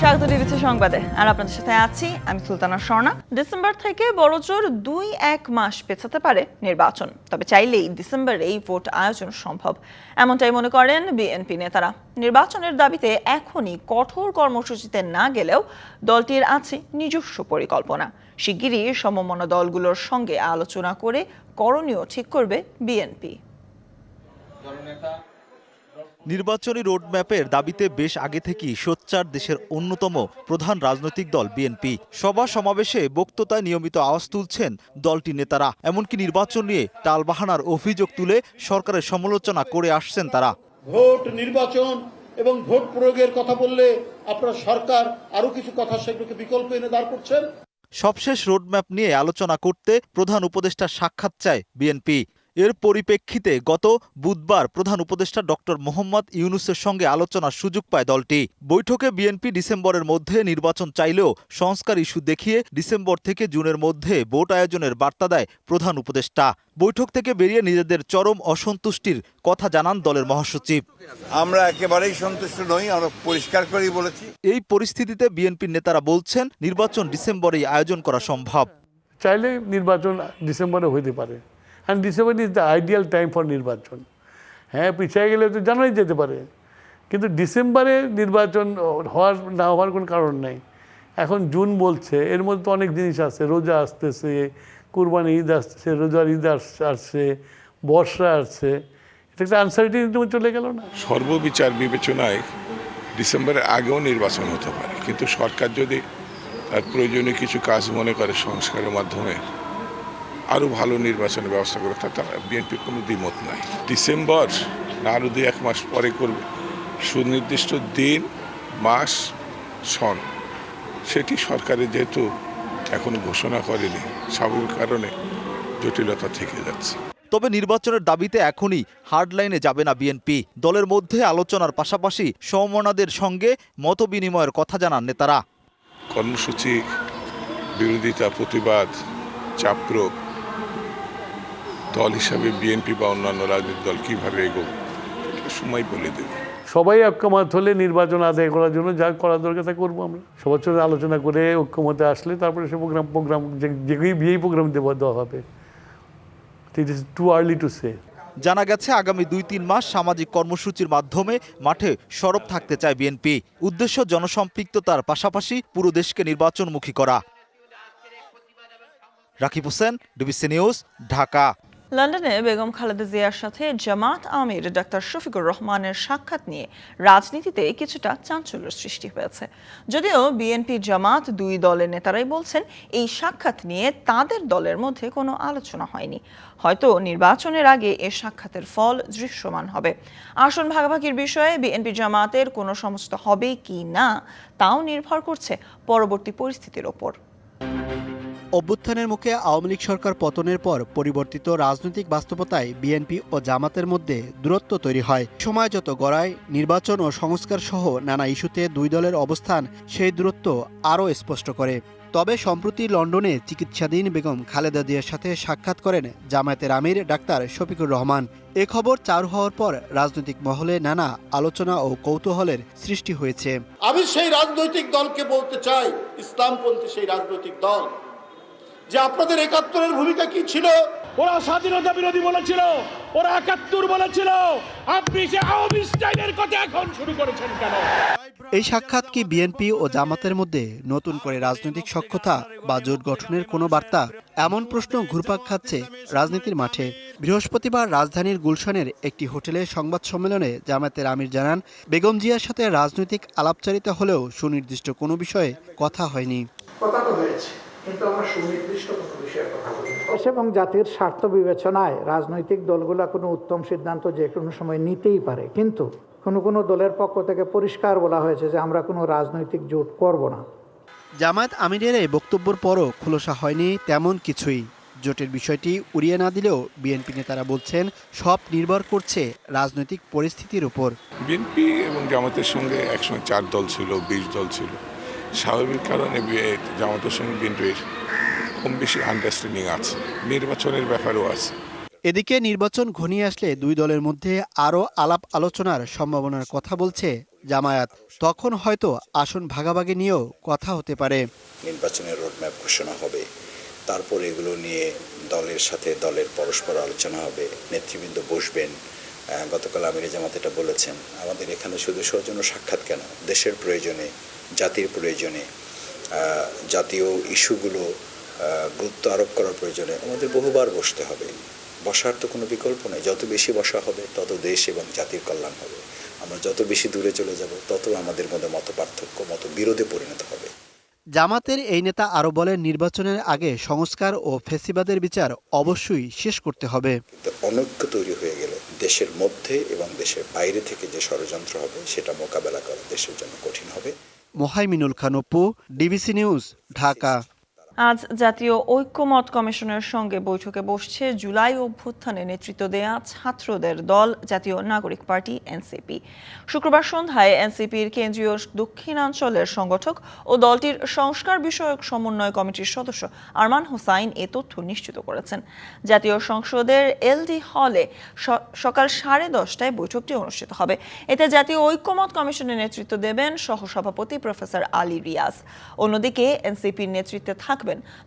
স্বাগত ডিবিসি সংবাদে, আর আপনাদের সাথে আছি আমি সুলতানা স্বর্ণা। ডিসেম্বর থেকে বড়জোর 2-1 মাস পেছাতে পারে নির্বাচন, তবে চাইলেই ডিসেম্বরেই ভোট আয়োজন সম্ভব, এমনটাই মনে করেন বিএনপি নেতারা। নির্বাচনের দাবিতে এখনই কঠোর কর্মসূচিতে না গেলেও দলটির আছে নিজস্ব পরিকল্পনা। শিগগিরই সমমনা দলগুলোর সঙ্গে আলোচনা করে করণীয় ঠিক করবে বিএনপি। নির্বাচনী রোডম্যাপের দাবিতে বেশ আগে থেকেই সোচ্চার দেশের অন্যতম প্রধান রাজনৈতিক দল বিএনপি। সভা সমাবেশে বক্তৃতায় নিয়মিত আওয়াজ তুলছেন দলটির নেতারা। এমনকি নির্বাচন নিয়ে টালবাহানার অভিযোগ তুলে সরকারের সমালোচনা করে আসছেন তারা। ভোট, নির্বাচন এবং ভোট প্রয়োগের কথা বললে আপনার সরকার আরো কিছু কথা সেগুলোকে বিকল্প এনে দাঁড় করছেন। সবশেষ রোডম্যাপ নিয়ে আলোচনা করতে প্রধান উপদেষ্টার সাক্ষাৎ চায় বিএনপি। এর পরিপ্রেক্ষিতে গত বুধবার প্রধান উপদেষ্টা ডক্টর মোহাম্মদ ইউনূসের সঙ্গে আলোচনার সুযোগ পায় দলটি। বৈঠকে বিএনপি ডিসেম্বরের মধ্যে নির্বাচন চাইলেও সংস্কার ইস্যু দেখিয়ে ডিসেম্বর থেকে জুনের মধ্যে ভোট আয়োজনের বার্তা দেয় প্রধান উপদেষ্টা। বৈঠক থেকে বেরিয়ে নিজেদের চরম অসন্তুষ্টির কথা জানান দলের মহাসচিব। আমরা একেবারেই সন্তুষ্ট নই, আমরা পরিষ্কার করেই বলেছি। এই পরিস্থিতিতে বিএনপির নেতারা বলছেন নির্বাচন ডিসেম্বরেই আয়োজন করা সম্ভব। চাইলে নির্বাচন ডিসেম্বরে হইতে পারে, and December is the ideal time for নির্বাচন। হ্যাঁ, পিছিয়ে গেলে তো জানাই যেতে পারে, কিন্তু ডিসেম্বরে নির্বাচন না হওয়ার কোনো কারণ নেই। এখন জুন বলছে, এর মধ্যে তো অনেক জিনিস আছে, রোজা আসতেছে, কুরবানি ঈদ আসছে, রোজার ঈদ আসছে, বর্ষা আসছে, এটা একটা আনসার্টিনিটির মধ্যে চলে গেল না। সর্ববিচার বিবেচনায় ডিসেম্বরের আগেও নির্বাচন হতে পারে, কিন্তু সরকার যদি তার প্রয়োজনীয় কিছু কাজ মনে করে সংস্কারের মাধ্যমে আরও ভালো নির্বাচনের ব্যবস্থা করে, তাতে বিএনপির কোনো দ্বিমত নাই। ডিসেম্বর না আরও 2-1 মাস পরে করবে, সুনির্দিষ্ট দিন, মাস, সন সেটি সরকারের যেহেতু এখনো ঘোষণা করেনি, স্বাভাবিক কারণে জটিলতা থেকে যাচ্ছে। তবে নির্বাচনের দাবিতে এখনই হার্ডলাইনে যাবে না বিএনপি। দলের মধ্যে আলোচনার পাশাপাশি সমমনাদের সঙ্গে মতবিনিময়ের কথা জানান নেতারা। কর্মসূচি, বিরোধিতা, প্রতিবাদ, চাপ প্রয়োগ দল হিসাবে বিএনপি বা অন্যান্য রাজনৈতিক দল কীভাবে এগোবে সময় বলে দেবে। সবাই ঐক্যমত হলে নির্বাচন আদায় করার জন্য যা করা দরকার তা করবো আমরা। সবার সঙ্গে আলোচনা করে ঐক্যমতে আসলে তারপরে সে প্রোগ্রাম যেই প্রোগ্রাম দেওয়া হবে। It is too early to say. জানা গেছে আগামী 2-3 মাস সামাজিক কর্মসূচির মাধ্যমে মাঠে সরব থাকতে চায় বিএনপি। উদ্দেশ্য জনসম্পৃক্ততার পাশাপাশি পুরো দেশকে নির্বাচনমুখী করা। Rakib Hossain, DBC news, Dhaka. লন্ডনে বেগম খালেদা জিয়ার সাথে জামাত আমির ডাক্তার শফিকুর রহমানের সাক্ষাৎ নিয়ে রাজনীতিতে কিছুটা চাঞ্চল্য সৃষ্টি হয়েছে। যদিও বিএনপি জামাত দুই দলের নেতারাই বলছেন এই সাক্ষাৎ নিয়ে তাদের দলের মধ্যে কোনো আলোচনা হয়নি। হয়তো নির্বাচনের আগে এ সাক্ষাতের ফল দৃশ্যমান হবে। আসন ভাগাভাগির বিষয়ে বিএনপি জামাতের কোনো সমঝোতা হবে কি না তাও নির্ভর করছে পরবর্তী পরিস্থিতির ওপর। অভ্যুত্থানের মুখে আওয়ামী লীগ সরকার পতনের পর পরিবর্তিত রাজনৈতিক বাস্তবতায় বিএনপি ও জামাতের মধ্যে দূরত্ব তৈরি হয়। সময় যত গড়ায়, নির্বাচন ও সংস্কার সহ নানা ইস্যুতে দুই দলের অবস্থান সেই দূরত্ব আরও স্পষ্ট করে। তবে সম্প্রতি লন্ডনে চিকিৎসাধীন বেগম খালেদা জিয়ার সাথে সাক্ষাৎ করেন জামায়াতের আমির ডাক্তার শফিকুর রহমান। এ খবর চালু হওয়ার পর রাজনৈতিক মহলে নানা আলোচনা ও কৌতূহলের সৃষ্টি হয়েছে। আমি সেই রাজনৈতিক দলকে বলতে চাই, ইসলামপন্থী সেই রাজনৈতিক দল, যে আপনাদের ৭১-এর ভূমিকা কি ছিল? ওরা স্বাধীনতা বিরোধী বলেছিল, ওরা ৭১ বলেছিল, আপনি সে আওয়ামী স্টাইলের কথা এখন শুরু করেছেন কেন? এই সাক্ষাৎ কি বিএনপি ও জামাতের মধ্যে নতুন করে রাজনৈতিক সখ্যতা বা জোট গঠনের কোনো বার্তা? এমন প্রশ্ন ঘুরপাক খাচ্ছে রাজনীতির মাঠে। বৃহস্পতিবার রাজধানীর গুলশানের একটি হোটেলে সংবাদ সম্মেলনে জামায়াতের আমির জানান, বেগম জিয়ার সাথে রাজনৈতিক আলাপচারিতা হলেও সুনির্দিষ্ট কোনো বিষয়ে কথা হয়নি। কথা তো হয়েছে, কিন্তু আমরা সুনির্দিষ্ট কোনো বিষয়ে কথা বলি। এবং জাতির স্বার্থ বিবেচনায় রাজনৈতিক দলগুলো কোনো উত্তম সিদ্ধান্ত যে কোনো সময় নিতেই পারে, কিন্তু কোনো দলের পক্ষ থেকে পরিষ্কার বলা হয়েছে যে আমরা কোনো রাজনৈতিক জোট করব না। জামায়াত আমিরের এই বক্তব্যের পরও খোলসা হয়নি তেমন কিছুই। জোটের বিষয়টি উড়িয়ে না দিলেও বিএনপি নেতারা বলছেন সব নির্ভর করছে রাজনৈতিক পরিস্থিতির উপর। বিএনপি এবং জামাতের সঙ্গে একসময় 4 দল ছিল, 20 দল ছিল। স্বাভাবিক কারণে জামাতের সঙ্গে বিএনপির কম বেশি আন্ডারস্ট্যান্ডিং আছে, নির্বাচনের ব্যাপারেও আছে। এদিকে নির্বাচন ঘনিয়ে আসলে দুই দলের মধ্যে আরও আলাপ আলোচনার সম্ভাবনার কথা বলছে জামায়াত। তখন হয়তো আসন ভাগাভাগি নিয়েও কথা হতে পারে। নির্বাচনের রোডম্যাপ ঘোষণা হবে, তারপর এগুলো নিয়ে দলের সাথে দলের পরস্পর আলোচনা হবে, নেতৃবৃন্দ বসবেন। গতকাল আমিরে জামাত এটা বলেছেন, আমাদের এখানে শুধু সৌজন্য সাক্ষাৎ কেন, দেশের প্রয়োজনে, জাতির প্রয়োজনে, জাতীয় ইস্যুগুলো গুরুত্ব আরোপ করার প্রয়োজনে আমাদের বহুবার বসতে হবে। বসার তো কোনো বিকল্প নেই। যত বেশি বসা হবে তত দেশ এবং জাতির কল্যাণ হবে। আমরা যত বেশি দূরে চলে যাব তত আমাদের মধ্যে মত পার্থক্য, মত বিরোধে পরিণত হবে। জামাতের এই নেতা আরও বলেন, নির্বাচনের আগে সংস্কার ও ফ্যাসিবাদের বিচার অবশ্যই শেষ করতে হবে। অনৈক্য তৈরি হয়ে গেলে দেশের মধ্যে এবং দেশের বাইরে থেকে যে ষড়যন্ত্র হবে সেটা মোকাবেলা করা দেশের জন্য কঠিন হবে। Mohaiminul Khan Apu, DBC news, Dhaka. আজ জাতীয় ঐক্যমত কমিশনের সঙ্গে বৈঠকে বসছে জুলাই অভ্যুত্থানে নেতৃত্ব দেয়া ছাত্রদের দল জাতীয় নাগরিক পার্টি এনসিপি। শুক্রবার সন্ধ্যায় এনসিপির কেন্দ্রীয় দক্ষিণাঞ্চলের সংগঠক ও দলটির সংস্কার বিষয়ক সমন্বয় কমিটির সদস্য আরমান হোসাইন এ তথ্য নিশ্চিত করেছেন। জাতীয় সংসদের এলডি হলে সকাল 10:30টায় বৈঠকটি অনুষ্ঠিত হবে। এতে জাতীয় ঐক্যমত কমিশনের নেতৃত্ব দেবেন সহসভাপতি প্রফেসর আলী রিয়াজ। অন্যদিকে এনসিপির নেতৃত্বে থাকবেন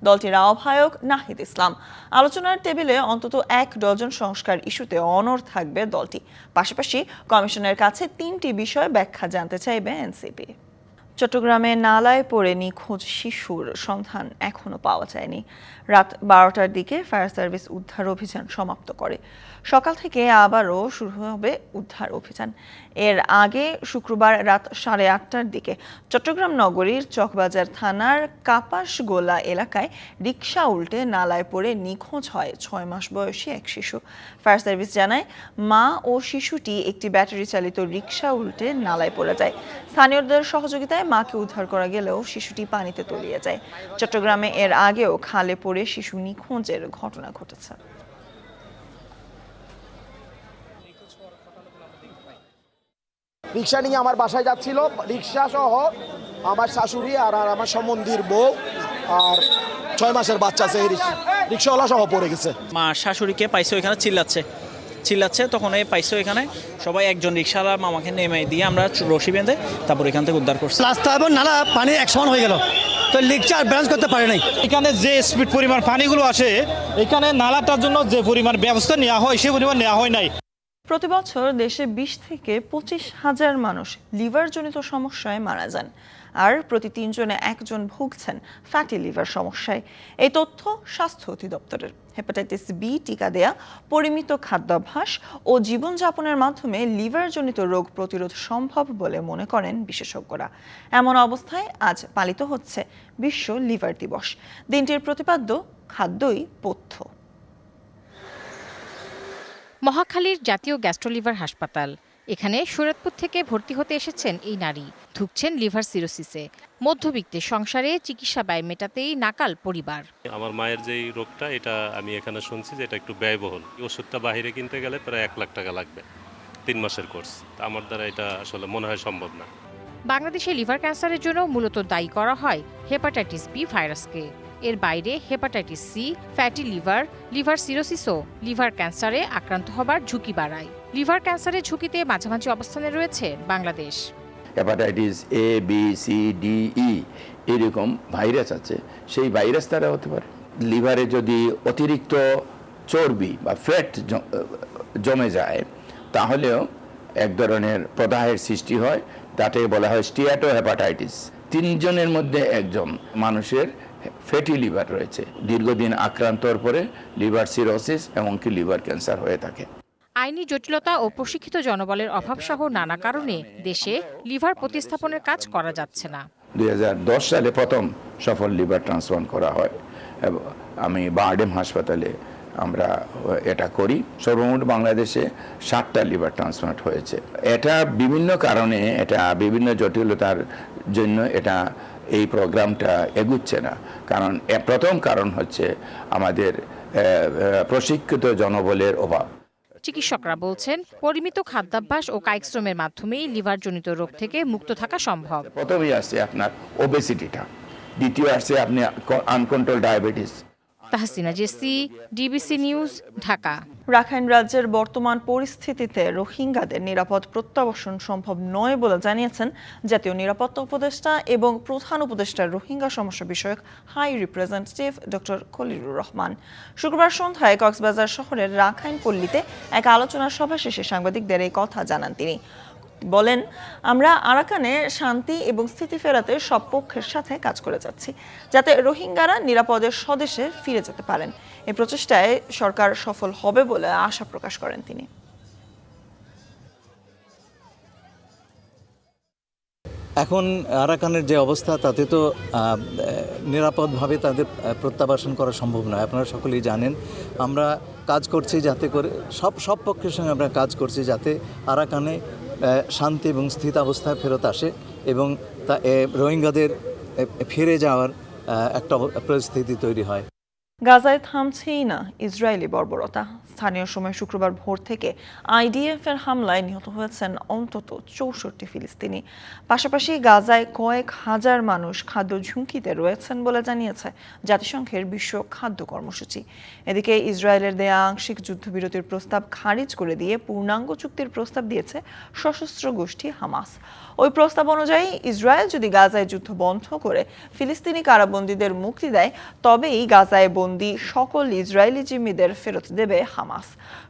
দলটির আহ্বায়ক নাহিদ ইসলাম। আলোচনার টেবিলে অন্তত 1 ডজন সংস্কার ইস্যুতে অনড় থাকবে দলটি। পাশাপাশি কমিশনের কাছে 3টি বিষয় ব্যাখ্যা জানতে চাইবে এনসিপি। চট্টগ্রামে নালায় পড়ে নিখোঁজ শিশুর সন্ধান এখনো পাওয়া যায়নি। রাত 12টার দিকে ফায়ার সার্ভিস উদ্ধার অভিযান সমাপ্ত করে। সকাল থেকে আবারও শুরু হবে উদ্ধার অভিযান। এর আগে শুক্রবার রাত 8:30টার দিকে চট্টগ্রাম নগরীর চকবাজার থানার কাপাসগোলা এলাকায় রিকশা উল্টে নালায় পড়ে নিখোঁজ হয় 6 মাস বয়সী এক শিশু। ফায়ার সার্ভিস জানায়, মা ও শিশুটি একটি ব্যাটারি চালিত রিকশা উল্টে নালায় পড়ে যায়। স্থানীয়দের সহযোগিতায় মাকে উদ্ধার করা গেলেও শিশুটি পানিতে তলিয়ে যায়। চট্টগ্রামে এর আগেও খালে পড়ে শিশু নিখোঁজের ঘটনা ঘটেছে। রিক্সা নিয়ে আমার বাসায় যাচ্ছিল, রিক্সা সহ আমার শাশুড়ি আর আমার সম্বন্ধীর বউ আর 6 মাসের বাচ্চা আছে, রিক্সাওয়ালা সহ পড়ে গেছে। মা শাশুড়িকে পাইছে ওইখানে চিল্লাচ্ছে, তখন এই পাইছে ওইখানে সবাই, একজন রিক্সাওয়ালা মামাকে নেমে দিয়ে আমরা রশি বেঁধে তারপর এখান থেকে উদ্ধার করছি। রাস্তা এবং নালা পানি এক সমান হয়ে গেল, তো রিক্সা ব্যালেন্স করতে পারে নাই। এখানে যে স্পিড পরিমাণ পানিগুলো আসে, এখানে নালাটার জন্য যে পরিমাণ ব্যবস্থা নেওয়া হয় সে পরিমাণ নেওয়া হয় নাই। প্রতি বছর দেশে 20 থেকে 25 হাজার মানুষ লিভারজনিত সমস্যায় মারা যান, আর প্রতি 3 জনে 1 জন ভুগছেন ফ্যাটি লিভার সমস্যায়। এই তথ্য স্বাস্থ্য অধিদপ্তরের। হেপাটাইটিস বি টিকা দেয়া, পরিমিত খাদ্যাভ্যাস ও জীবনযাপনের মাধ্যমে লিভারজনিত রোগ প্রতিরোধ সম্ভব বলে মনে করেন বিশেষজ্ঞরা। এমন অবস্থায় আজ পালিত হচ্ছে বিশ্ব লিভার দিবস। দিনটির প্রতিপাদ্য খাদ্যই পথ্য। মহাখালীর জাতীয় গ্যাস্ট্রোলিভার হাসপাতাল। এখানে শরীয়তপুর থেকে ভর্তি হতে এসেছেন এই নারী। ভুগছেন লিভার সিরোসিসে। মধ্যবিত্তের সংসারে চিকিৎসা ব্যয় মেটাতেই নাকাল পরিবার। আমার মায়ের যেই রোগটা, এটা আমি এখানে শুনছি যে এটা একটু ব্যয়বহুল। ওষুধটা বাইরে কিনতে গেলে প্রায় 1 লাখ টাকা লাগবে, 3 মাসের কোর্স। আমার দ্বারা এটা আসলে মনে হয় সম্ভব না। বাংলাদেশে লিভার ক্যান্সারের জন্য মূলত দায়ী করা হয় হেপাটাইটিস বি ভাইরাসকে। এর বাইরে hepatitis C, fatty liver, liver সিরোসিসও লিভার ক্যান্সারে আক্রান্ত হবার ঝুঁকি বাড়ায়। লিভার ক্যান্সারের ঝুঁকিতে মাঝামাঝি অবস্থানে রয়েছে Bangladesh. Hepatitis A, B, C, D, E এরকম ভাইরাস আছে, সেই ভাইরাস দ্বারা হতে পারে। লিভারে যদি অতিরিক্ত চর্বি বা ফ্যাট জমে যায়, তাহলেও এক ধরনের প্রদাহের সৃষ্টি হয়, তাকে বলা হয় স্টিয়াটো হেপাটাইটিস। 3 জনের মধ্যে 1 জন মানুষের ফ্যাটি লিভার রয়েছে। দীর্ঘদিন আক্রান্তর পরে লিভার সিরোসিস এমনকি লিভার ক্যান্সার হয়ে থাকে। আইনি জটিলতা ও প্রশিক্ষিত জনবলের অভাব সহ নানা কারণে দেশে লিভার প্রতিস্থাপনের কাজ করা যাচ্ছে না। 2010 সালে প্রথম সফল লিভার ট্রান্সপ্লান্ট করা হয়। আমি বারডেম হাসপাতালে আমরা এটা করি। সর্বমোট বাংলাদেশে 7টা লিভার ট্রান্সপ্লান্ট হয়েছে। এটা বিভিন্ন কারণে, এটা বিভিন্ন জটিলতার জন্য এটা এই প্রোগ্রামটা এগুচ্ছে না। কারণ প্রথম কারণ হচ্ছে আমাদের প্রশিক্ষিত জনবলের অভাব। চিকিৎসকরা বলছেন, পরিমিত খাদ্যাভ্যাস ও কায়িক শ্রমের মাধ্যমেই লিভারজনিত রোগ থেকে মুক্ত থাকা সম্ভব। প্রথমেই আসছে আপনার ওবেসিটিটা, দ্বিতীয় আসছে আপনি uncontrol diabetes. Tahsina Jessy, DBC news, Dhaka. Rakhine রাজ্যের বর্তমান পরিস্থিতিতে রোহিঙ্গাদের নিরাপদ প্রত্যাবাসন সম্ভব নয় বলে জানিয়েছেন জাতীয় নিরাপত্তা উপদেষ্টা এবং প্রধান উপদেষ্টার রোহিঙ্গা সমস্যা বিষয়ক high representative doctor Khalilur Rahman. শুক্রবার সন্ধ্যায় কক্সবাজার শহরের রাখাইন পল্লীতে এক আলোচনা সভা শেষে সাংবাদিকদের এই কথা জানান তিনি। বলেন, আমরা আরাকানে শান্তি এবং স্থিতি ফেরাতে সব পক্ষের সাথে কাজ করে যাচ্ছি, যাতে রোহিঙ্গারা নিরাপদে স্বদেশে ফিরে যেতে পারেন। এই প্রচেষ্টায় সরকার সফল হবে বলে আশা প্রকাশ করেন তিনি। এখন আরাকানের যে অবস্থা, তাতে তো নিরাপদভাবে তাদের প্রত্যাবাসন করা সম্ভব নয়। আপনারা সকলেই জানেন, আমরা কাজ করছি যাতে করে সব পক্ষের সঙ্গে আমরা কাজ করছি যাতে আরাকানে শান্তি এবং স্থিতাবস্থায় ফেরত আসে এবং রোহিঙ্গাদের ফিরে যাওয়ার একটা পরিস্থিতি তৈরি হয়। গাজায় থামছেই না ইসরায়েলি বর্বরতা। স্থানীয় সময় শুক্রবার ভোর থেকে আইডিএফ এর হামলায় নিহত হয়েছেন অন্তত 64 ফিলিস্তিনি। পাশাপাশি গাজায় কয়েক হাজার মানুষ খাদ্য ঝুঁকিতে রয়েছেন বলে জানিয়েছে জাতিসংঘের বিশ্ব খাদ্য কর্মসূচি। এদিকে ইসরায়েলের দেয়া আংশিক যুদ্ধবিরতির প্রস্তাব খারিজ করে দিয়ে পূর্ণাঙ্গ চুক্তির প্রস্তাব দিয়েছে সশস্ত্র গোষ্ঠী হামাস। ওই প্রস্তাব অনুযায়ী ইসরায়েল যদি গাজায় যুদ্ধ বন্ধ করে ফিলিস্তিনি কারাবন্দীদের মুক্তি দেয়, তবেই গাজায় বন্দী সকল ইসরায়েলি জিম্মিদের ফেরত দেবে হামাস।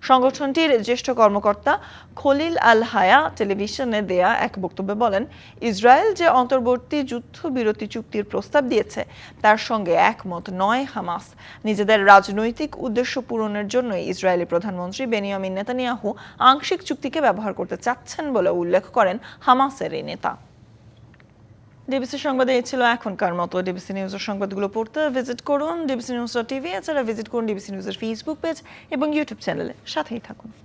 সংগঠনটির জ্যেষ্ঠ কর্মকর্তা খলিল আল হায়া টেলিভিশনে দেয়া এক বক্তব্যে বলেন, ইসরায়েল যে অন্তর্বর্তী যুদ্ধবিরতি চুক্তির প্রস্তাব দিয়েছে তার সঙ্গে একমত নয় হামাস। নিজেদের রাজনৈতিক উদ্দেশ্য পূরণের জন্য ইসরায়েলি প্রধানমন্ত্রী বেনিয়ামিন নেতানিয়াহু আংশিক চুক্তিকে ব্যবহার করতে চাচ্ছেন বলে উল্লেখ করেন হামাসের এই নেতা। ডিবিসি সংবাদে এই ছিল এখনকার মতো। ডিবিসি নিউজের সংবাদগুলো পড়তে ভিজিট করুন dbcnews.tv, এছাড়া ভিজিট করুন ডিবিসি নিউজের ফেসবুক পেজ এবং ইউটিউব চ্যানেলে। সাথেই থাকুন।